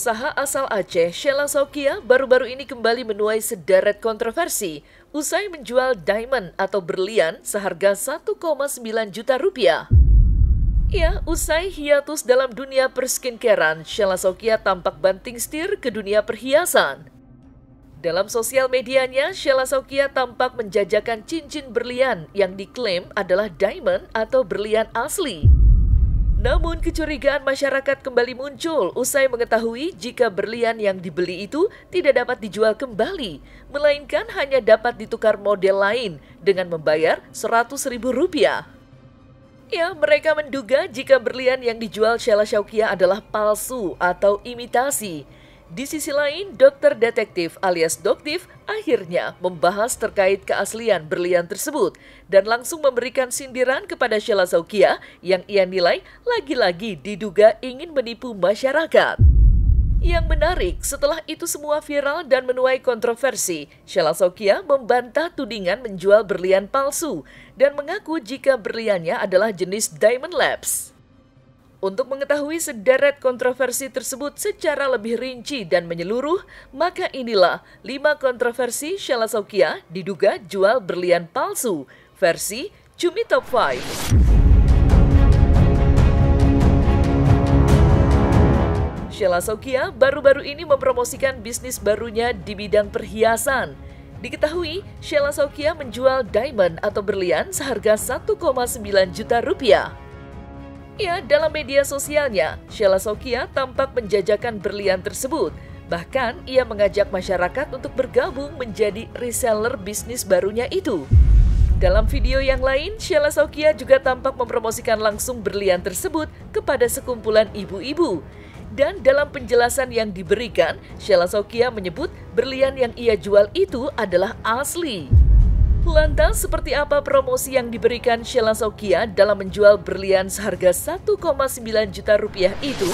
Pengusaha asal Aceh, Sheila Saukia, baru-baru ini kembali menuai sederet kontroversi usai menjual diamond atau berlian seharga 1,9 juta rupiah. Ya, usai hiatus dalam dunia perskincarean, Sheila Saukia tampak banting setir ke dunia perhiasan. Dalam sosial medianya, Sheila Saukia tampak menjajakan cincin berlian yang diklaim adalah diamond atau berlian asli. Namun kecurigaan masyarakat kembali muncul usai mengetahui jika berlian yang dibeli itu tidak dapat dijual kembali, melainkan hanya dapat ditukar model lain dengan membayar Rp100.000. Ya, mereka menduga jika berlian yang dijual Sheila Saukia adalah palsu atau imitasi. Di sisi lain, dokter detektif alias Doktif akhirnya membahas terkait keaslian berlian tersebut dan langsung memberikan sindiran kepada Sheila Saukia yang ia nilai lagi-lagi diduga ingin menipu masyarakat. Yang menarik, setelah itu semua viral dan menuai kontroversi, Sheila Saukia membantah tudingan menjual berlian palsu dan mengaku jika berliannya adalah jenis Diamond Labs. Untuk mengetahui sederet kontroversi tersebut secara lebih rinci dan menyeluruh, maka inilah 5 kontroversi Sheila Saukia diduga jual berlian palsu, versi Cumi Top 5. Sheila Saukia baru-baru ini mempromosikan bisnis barunya di bidang perhiasan. Diketahui, Sheila Saukia menjual diamond atau berlian seharga 1,9 juta rupiah. Ya, dalam media sosialnya, Sheila Saukia tampak menjajakan berlian tersebut. Bahkan, ia mengajak masyarakat untuk bergabung menjadi reseller bisnis barunya itu. Dalam video yang lain, Sheila Saukia juga tampak mempromosikan langsung berlian tersebut kepada sekumpulan ibu-ibu. Dan dalam penjelasan yang diberikan, Sheila Saukia menyebut berlian yang ia jual itu adalah asli. Lantas, seperti apa promosi yang diberikan Sheila Saukia dalam menjual berlian seharga 1,9 juta rupiah itu?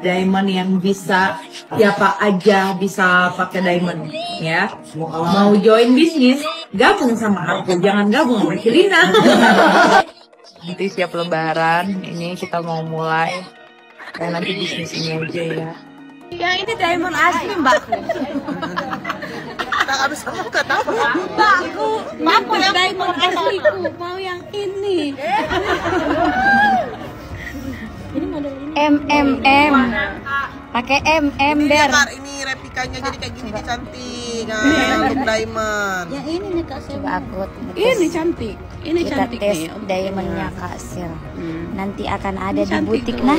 Diamond yang bisa siapa aja bisa pakai diamond, ya. Mau join bisnis, gabung sama aku, jangan gabung sama Shelina. Nanti siap lebaran, ini kita mau mulai. Kayak nanti bisnis ini aja ya. Yang ini diamond asli, Mbak. Tak habis sama kata apa? Mbakku, aku diamond asliku, mau yang ini. Ini model ini. Pakai Ber. Ini replikanya jadi kayak gini cantik. Nah, untuk diamond. Yang ini nih Kak Sil. Coba aku Ini cantik. Ini kita cantik tes nih. diamondnya Kak Sil. Nanti akan ada Ini di cantik butik tuh. nah.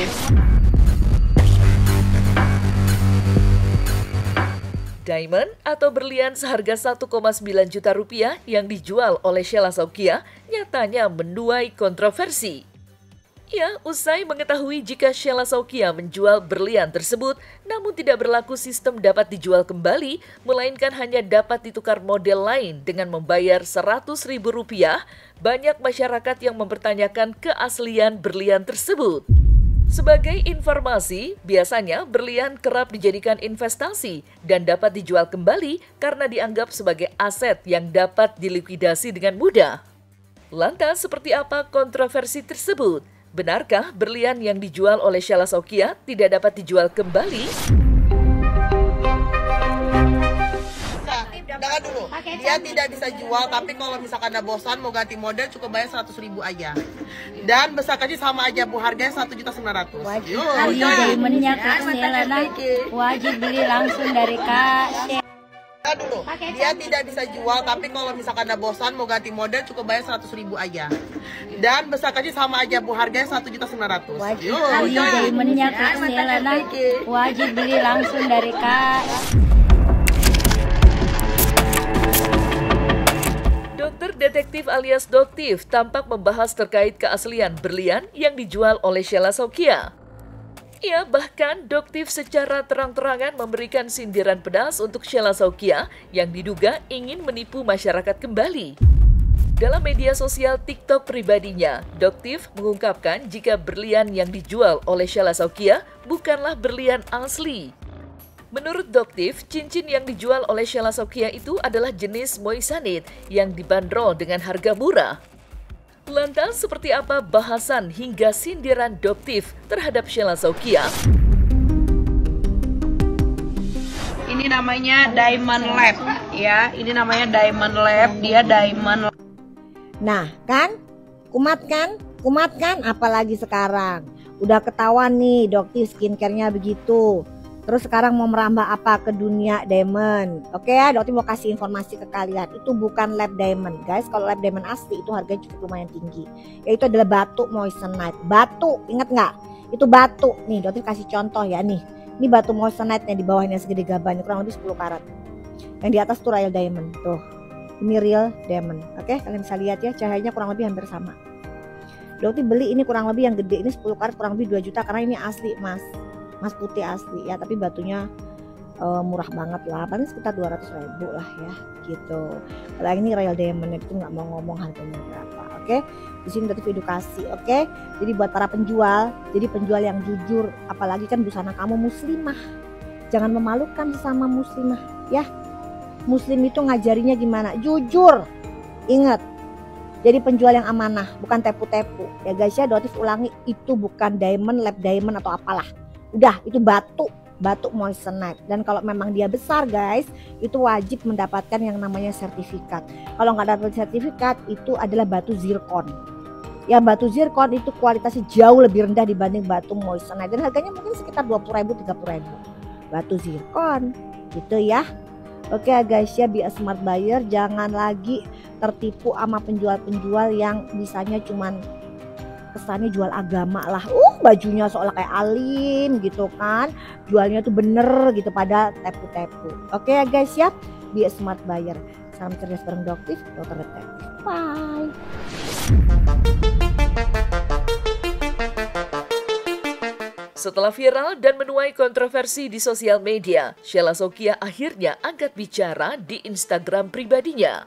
Diamond atau berlian seharga 1,9 juta rupiah yang dijual oleh Sheila Saukia nyatanya menuai kontroversi. Ya, usai mengetahui jika Sheila Saukia menjual berlian tersebut, namun tidak berlaku sistem dapat dijual kembali, melainkan hanya dapat ditukar model lain dengan membayar Rp100.000, banyak masyarakat yang mempertanyakan keaslian berlian tersebut. Sebagai informasi, biasanya berlian kerap dijadikan investasi dan dapat dijual kembali karena dianggap sebagai aset yang dapat dilikuidasi dengan mudah. Lantas, seperti apa kontroversi tersebut? Benarkah berlian yang dijual oleh Sheila Saukia tidak dapat dijual kembali? Jangan dulu. Dia tidak bisa jual, tapi kalau misalkan Anda bosan mau ganti model cukup bayar 100.000 aja. Dan besar kecil sama aja Bu, harganya 1.900.000. Wajib beli diamondnya Kak Sheila nah. Wajib beli langsung dari Kak Sheila. Jangan dulu. Dia tidak bisa jual, tapi kalau misalkan Anda bosan mau ganti model cukup bayar 100.000 aja. Dan besar kecil sama aja Bu, harganya 1.900.000. Wajib beli diamondnya Kak Sheila nah. Wajib beli langsung dari Kak. Dokter detektif alias Doktif tampak membahas terkait keaslian berlian yang dijual oleh Sheila Saukia. Ya, bahkan Doktif secara terang-terangan memberikan sindiran pedas untuk Sheila Saukia yang diduga ingin menipu masyarakat kembali. Dalam media sosial TikTok pribadinya, Doktif mengungkapkan jika berlian yang dijual oleh Sheila Saukia bukanlah berlian asli. Menurut Doktif, cincin yang dijual oleh Sheila Saukia itu adalah jenis moissanite yang dibanderol dengan harga murah. Lantas seperti apa bahasan hingga sindiran Doktif terhadap Sheila Saukia? Ini namanya Diamond Lab ya. Ini namanya Diamond Lab. Dia Diamond. Nah kan, kumat kan, apalagi sekarang. Udah ketahuan nih Doktif skincare-nya begitu. Terus sekarang mau merambah apa ke dunia diamond. Oke ya, Doktif mau kasih informasi ke kalian. Itu bukan lab diamond guys. Kalau lab diamond asli itu harganya cukup lumayan tinggi. Yaitu adalah batu moissanite. Batu, ingat nggak? Itu batu. Nih Doktif kasih contoh ya nih. Ini batu moissanite yang di bawahnya segede gaban, kurang lebih 10 karat. Yang di atas tuh real diamond. Tuh, ini real diamond. Oke, kalian bisa lihat ya, cahayanya kurang lebih hampir sama. Doktif beli ini kurang lebih yang gede ini 10 karat kurang lebih 2 juta karena ini asli mas putih asli ya, tapi batunya murah banget lah, paling sekitar 200.000 lah ya gitu. Kalau ini real diamond itu nggak mau ngomong harganya berapa. Oke, di sini Doktif edukasi. Oke, jadi buat para penjual, jadi penjual yang jujur, apalagi kan busana kamu muslimah, jangan memalukan sesama muslimah ya. Muslim itu ngajarinya gimana? Jujur, ingat. Jadi penjual yang amanah, bukan tepu-tepu ya guys ya. Doktif ulangi, itu bukan diamond, lab diamond atau apalah. Udah, itu batu moissanite. Dan kalau memang dia besar guys, itu wajib mendapatkan yang namanya sertifikat. Kalau nggak dapat sertifikat, itu adalah batu zircon. Ya, batu zircon itu kualitasnya jauh lebih rendah dibanding batu moissanite. Dan harganya mungkin sekitar 20.000, 30.000. Batu zircon, gitu ya. Oke guys ya, be a smart buyer. Jangan lagi tertipu sama penjual-penjual yang misalnya cuman kesannya jual agama lah, bajunya seolah kayak alim gitu kan, jualnya tuh bener gitu, pada tepu-tepu. Oke ya guys ya, be a smart buyer. Salam cerdas bareng Doktif, Dokter Detektif. Bye. Setelah viral dan menuai kontroversi di sosial media, Sheila Saukia akhirnya angkat bicara di Instagram pribadinya.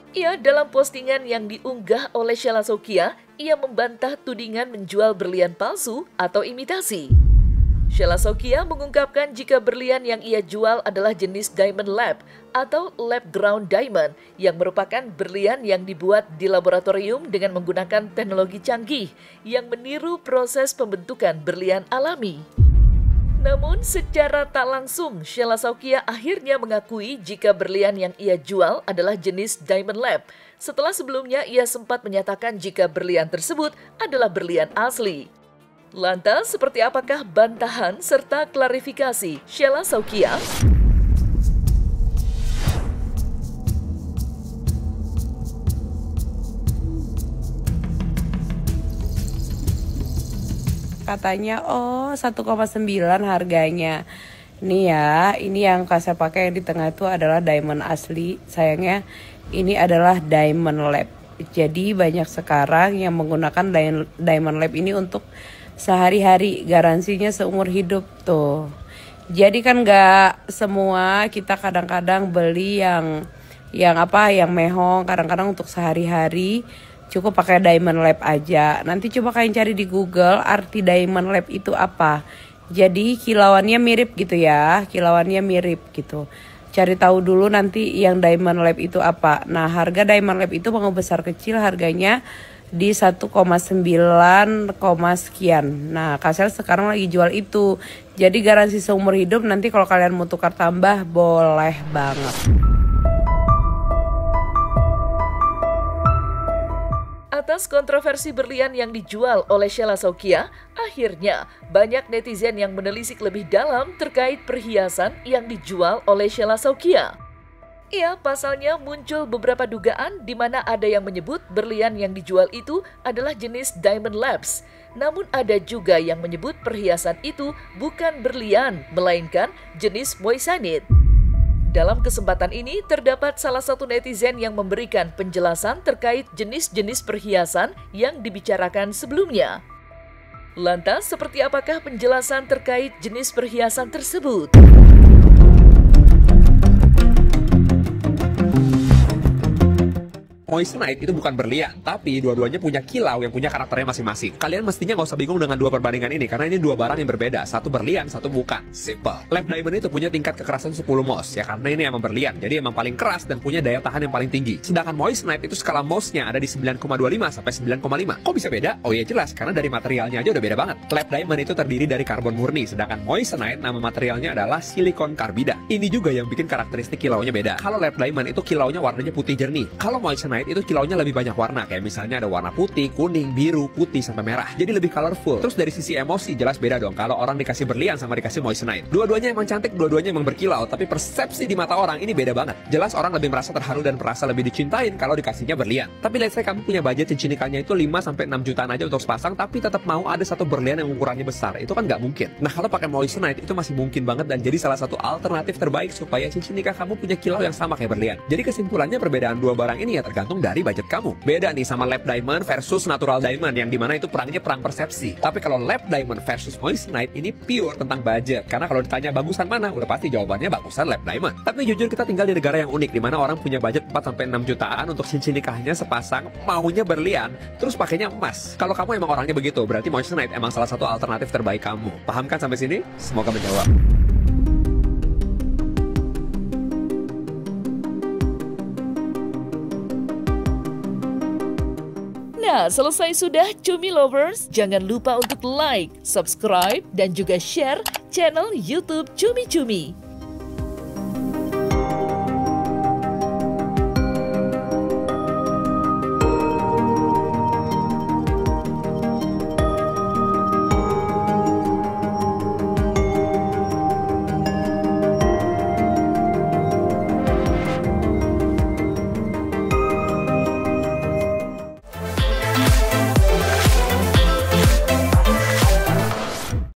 Ia dalam postingan yang diunggah oleh Sheila Saukia, ia membantah tudingan menjual berlian palsu atau imitasi. Sheila Saukia mengungkapkan jika berlian yang ia jual adalah jenis Diamond Lab atau Lab Ground Diamond yang merupakan berlian yang dibuat di laboratorium dengan menggunakan teknologi canggih yang meniru proses pembentukan berlian alami. Namun secara tak langsung, Sheila Saukia akhirnya mengakui jika berlian yang ia jual adalah jenis Diamond Lab. Setelah sebelumnya ia sempat menyatakan jika berlian tersebut adalah berlian asli. Lantas seperti apakah bantahan serta klarifikasi Sheila Saukia? Katanya 1,9 harganya. Ini ya, ini yang saya pakai yang di tengah itu adalah diamond asli. Sayangnya ini adalah Diamond Lab. Jadi banyak sekarang yang menggunakan Diamond Lab ini untuk sehari-hari, garansinya seumur hidup tuh. Jadi kan nggak semua kita kadang-kadang beli yang mehong, kadang-kadang untuk sehari-hari. Cukup pakai Diamond Lab aja. Nanti coba kalian cari di Google arti Diamond Lab itu apa. Jadi kilauannya mirip gitu ya. Kilauannya mirip gitu. Cari tahu dulu nanti yang Diamond Lab itu apa. Nah, harga Diamond Lab itu mau besar kecil harganya di 1,9, sekian. Nah, Kasel sekarang lagi jual itu. Jadi garansi seumur hidup, nanti kalau kalian mau tukar tambah boleh banget. Atas kontroversi berlian yang dijual oleh Sheila Saukia, akhirnya banyak netizen yang menelisik lebih dalam terkait perhiasan yang dijual oleh Sheila Saukia. Ia pasalnya muncul beberapa dugaan di mana ada yang menyebut berlian yang dijual itu adalah jenis Diamond Labs. Namun ada juga yang menyebut perhiasan itu bukan berlian, melainkan jenis moissanite. Dalam kesempatan ini, terdapat salah satu netizen yang memberikan penjelasan terkait jenis-jenis perhiasan yang dibicarakan sebelumnya. Lantas, seperti apakah penjelasan terkait jenis perhiasan tersebut? Moissanite itu bukan berlian, tapi dua-duanya punya kilau yang punya karakternya masing-masing. Kalian mestinya nggak usah bingung dengan dua perbandingan ini, karena ini dua barang yang berbeda. Satu berlian, satu bukan. Simple. Lab Diamond itu punya tingkat kekerasan 10 Mohs, ya karena ini emang berlian, jadi emang paling keras dan punya daya tahan yang paling tinggi. Sedangkan Moissanite itu skala Mohs-nya ada di 9,25 sampai 9,5. Kok bisa beda? Oh iya jelas, karena dari materialnya aja udah beda banget. Lab Diamond itu terdiri dari karbon murni, sedangkan Moissanite nama materialnya adalah silikon karbida. Ini juga yang bikin karakteristik kilaunya beda. Kalau Lab Diamond itu kilaunya warnanya putih jernih. Kalau Moissanite itu kilaunya lebih banyak warna, kayak misalnya ada warna putih, kuning, biru, putih, sampai merah. Jadi lebih colorful. Terus dari sisi emosi jelas beda dong kalau orang dikasih berlian sama dikasih Moissanite. Dua-duanya emang cantik, dua-duanya emang berkilau, tapi persepsi di mata orang ini beda banget. Jelas orang lebih merasa terharu dan merasa lebih dicintain kalau dikasihnya berlian. Tapi let's say kamu punya budget cincin nikahnya itu 5 sampai 6 jutaan aja untuk sepasang, tapi tetap mau ada satu berlian yang ukurannya besar. Itu kan nggak mungkin. Nah, kalau pakai Moissanite itu masih mungkin banget dan jadi salah satu alternatif terbaik supaya cincin nikah kamu punya kilau yang sama kayak berlian. Jadi kesimpulannya perbedaan dua barang ini ya tergantung dari budget kamu. Beda nih sama Lab Diamond versus Natural Diamond yang dimana itu perangnya perang persepsi. Tapi kalau Lab Diamond versus Moissanite ini pure tentang budget. Karena kalau ditanya bagusan mana, udah pasti jawabannya bagusan Lab Diamond. Tapi jujur kita tinggal di negara yang unik, dimana orang punya budget 4 sampai 6 jutaan untuk cincin nikahnya sepasang, maunya berlian, terus pakainya emas. Kalau kamu emang orangnya begitu, berarti Moissanite emang salah satu alternatif terbaik kamu. Paham kan sampai sini? Semoga menjawab. Nah, selesai sudah Cumi Lovers. Jangan lupa untuk like, subscribe, dan juga share channel YouTube Cumi Cumi.